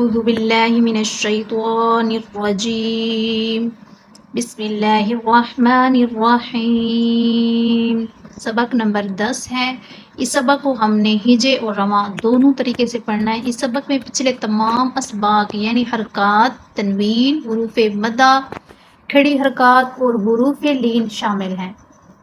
اعوذ باللہ من الشیطان الرجیم بسم اللہ الرحمن الرحیم۔ سبق نمبر 10 ہے۔ اس سبق کو ہم نے ہجے اور رواں دونوں طریقے سے پڑھنا ہے۔ اس سبق میں پچھلے تمام اسباق یعنی حرکات، تنوین، حروف مدہ، کھڑی حرکات اور حروف لین شامل ہیں۔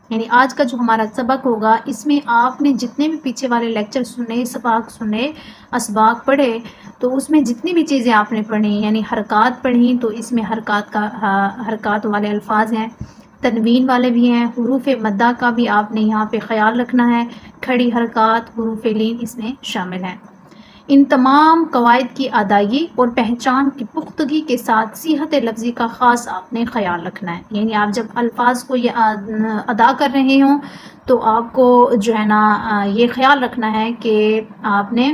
یعنی آج کا جو ہمارا سبق ہوگا اس میں آپ نے جتنے بھی پیچھے والے لیکچر سنے، سباق سنے، اسباق پڑھے، تو اس میں جتنی بھی چیزیں آپ نے پڑھی یعنی حرکات پڑھی تو اس میں حرکات والے الفاظ ہیں، تنوین والے بھی ہیں، حروف مدہ کا بھی آپ نے یہاں پہ خیال رکھنا ہے، کھڑی حرکات، حروف لین اس میں شامل ہیں۔ ان تمام قواعد کی ادائیگی اور پہچان کی پختگی کے ساتھ صحت لفظی کا خاص آپ نے خیال رکھنا ہے۔ یعنی آپ جب الفاظ کو یہ ادا کر رہے ہوں تو آپ کو جو ہے نا یہ خیال رکھنا ہے کہ آپ نے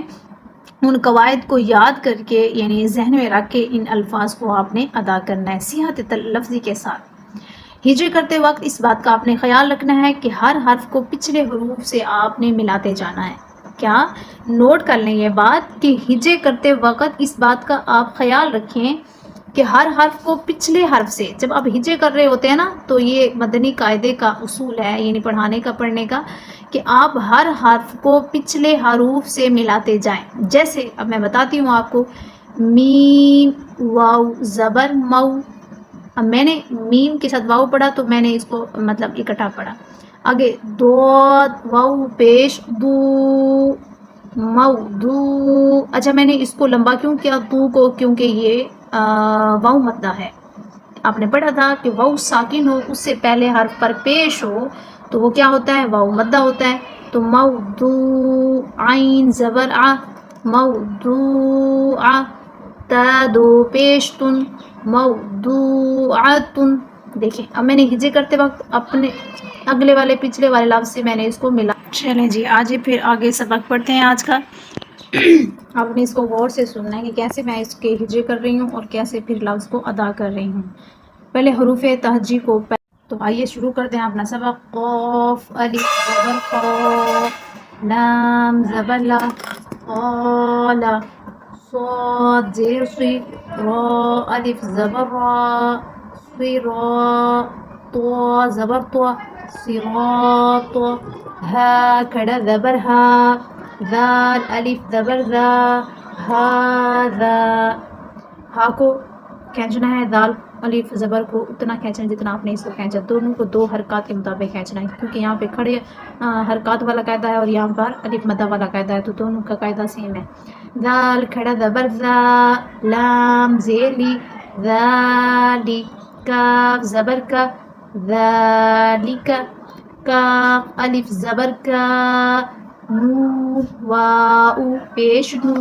ان قواعد کو یاد کر کے یعنی ذہن میں رکھ کے ان الفاظ کو آپ نے ادا کرنا ہے صحت لفظی کے ساتھ۔ ہجے کرتے وقت اس بات کا آپ نے خیال رکھنا ہے کہ ہر حرف کو پچھلے حروف سے آپ نے ملاتے جانا ہے۔ کیا نوٹ کر لیں یہ بات کہ ہجے کرتے وقت اس بات کا آپ خیال رکھیں کہ ہر حرف کو پچھلے حرف سے، جب آپ ہجے کر رہے ہوتے ہیں نا تو یہ مدنی قاعدے کا اصول ہے یعنی پڑھانے کا پڑھنے کا کہ آپ ہر حرف کو پچھلے حروف سے ملاتے جائیں۔ جیسے اب میں بتاتی ہوں آپ کو، میم واو زبر مو، اب میں نے میم کے ساتھ واو پڑھا تو میں نے اس کو مطلب اکٹھا پڑھا۔ آگے دود واو پیش دو مو دو، اچھا میں نے اس کو لمبا کیوں کیا دو کو، کیونکہ یہ واو مدہ ہے۔ آپ نے پڑھا تھا کہ واو ساکن ہو اس سے پہلے حرف پر پیش ہو تو وہ کیا ہوتا ہے، واو مدہ ہوتا ہے۔ تو موضوع، عین زبر آ موضوع، تا دو پیش تن موضوعتن۔ دیکھیں اب میں نے ہجے کرتے وقت اپنے اگلے والے پچھلے والے لفظ سے میں نے اس کو ملا۔ چلیں جی آج پھر آگے سبق پڑھتے ہیں آج کا۔ آپ نے اس کو غور سے سننا ہے کہ کیسے میں اس کے ہجے کر رہی ہوں اور کیسے پھر لفظ کو ادا کر رہی ہوں۔ پہلے حروف تہجی کو تو آئیے شروع کرتے ہیں اپنا سبق۔ قاف الف زبر قا، لام زبر لا، قال، صاد زیر صی، را الف زبر را، صی را، طا زبر طا، صراط، ہا کھڑا زبر ہا، ذال الف زبر ذا، ہاذا، ہا کو کھینچنا ہے، دال الف زبر کو اتنا کھینچنا ہے جتنا آپ نے اس کو کھینچا، دونوں کو دو حرکات کے مطابق کھینچنا ہے کیونکہ یہاں پہ کھڑے حرکات والا قاعدہ ہے اور یہاں پر الف مدہ والا قاعدہ ہے تو دونوں کا قاعدہ سیم ہے۔ دال کھڑا زبر ذا، لام زیر لی، ذالی، کاف زبر کا، ذالک، کاف الف زبر کا، نون واؤ پیش نو،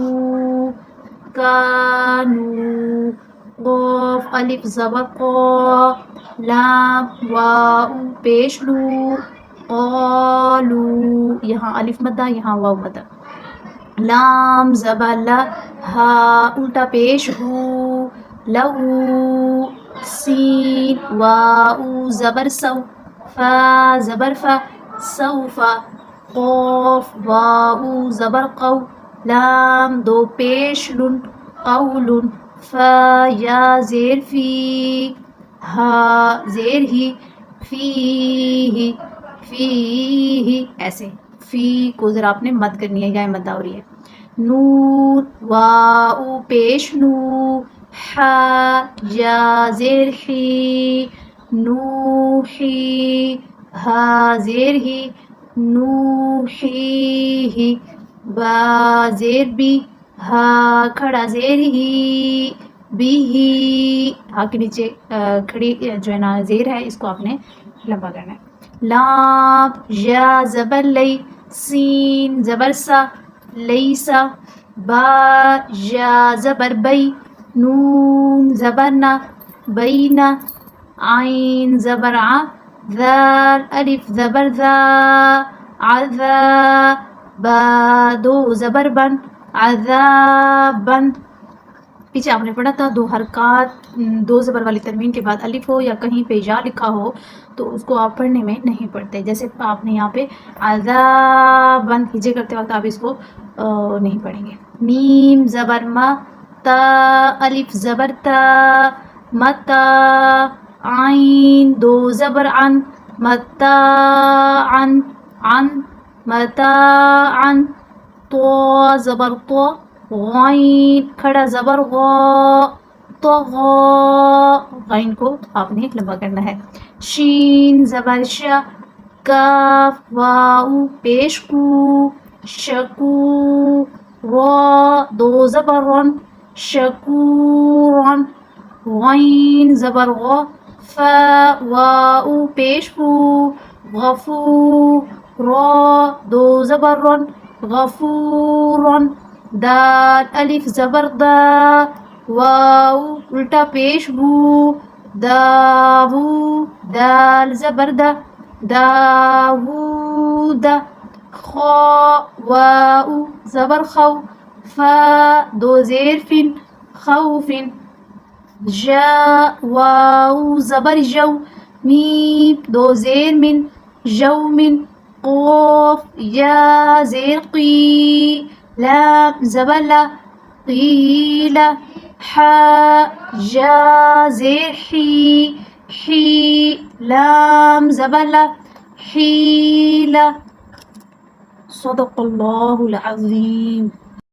کانو، قاف الف زبر قا، لام واؤ پیش لو، قالو، یہاں الف مدہ یہاں واؤ مدہ، لام زبر لا، ہا الٹا پیش ہو، لہو، سین واؤ زبر سو، فا زبر فا، سوفا، قاف واؤ زبر قو، لام دو پیش لن، قول، فا یا زیر فی، ہا زیر ہی، فی ایسے فی کو ذرا آپ نے مد کرنی ہے، یا مدہ ہو رہی ہے۔ نون واؤ پیش نو، ہا یا زیر ہی، نوحی، ہا زیر ہی، نوحی، با زیر بی، ہا کھڑا زیر ہی، بھی، ہا کے نیچے کھڑی جو ہے نا زیر ہے اس کو آپ نے لمبا کرنا ہے۔ لام یا زبر لئی، سین زبر سا، لیسا، با یا زبر بئی، نون زبر نا، بینا، عین زبر آ، ذال الف زبر ذا، عذا، با دو زبر بن، عذابن۔ پیچھے آپ نے پڑھا تھا دو حرکات، دو زبر والی تنوین کے بعد الف ہو یا کہیں پہ یا لکھا ہو تو اس کو آپ پڑھنے میں نہیں پڑھتے، جیسے آپ نے یہاں پہ عذابن ہجے کرتے وقت آپ اس کو نہیں پڑھیں گے۔ میم زبر ما، تا الف زبر تا متا عین دو زبر عن متاعن عن متاعن تو زبر تو غین کھڑا زبر غا طغا غین کو آپ نے لمبا کرنا ہے شین زبر شا کاف واؤ پیش کو شکو را دو زبر رن شکورن غین زبر غا فا واؤ پیش کو غفو را دو زبر رن غفورن دال الف زبر دا واو الٹا پیش بو داو دال زبر دا داوود خا واو زبر خو فا دو زیر فن خوف جا واو زبر جو میم دو زیر من جو من قوف یا زیر قی لام زبر لا قیل حا جا زیر حی حی لام زبر لا حیل صدق اللہ العظیم.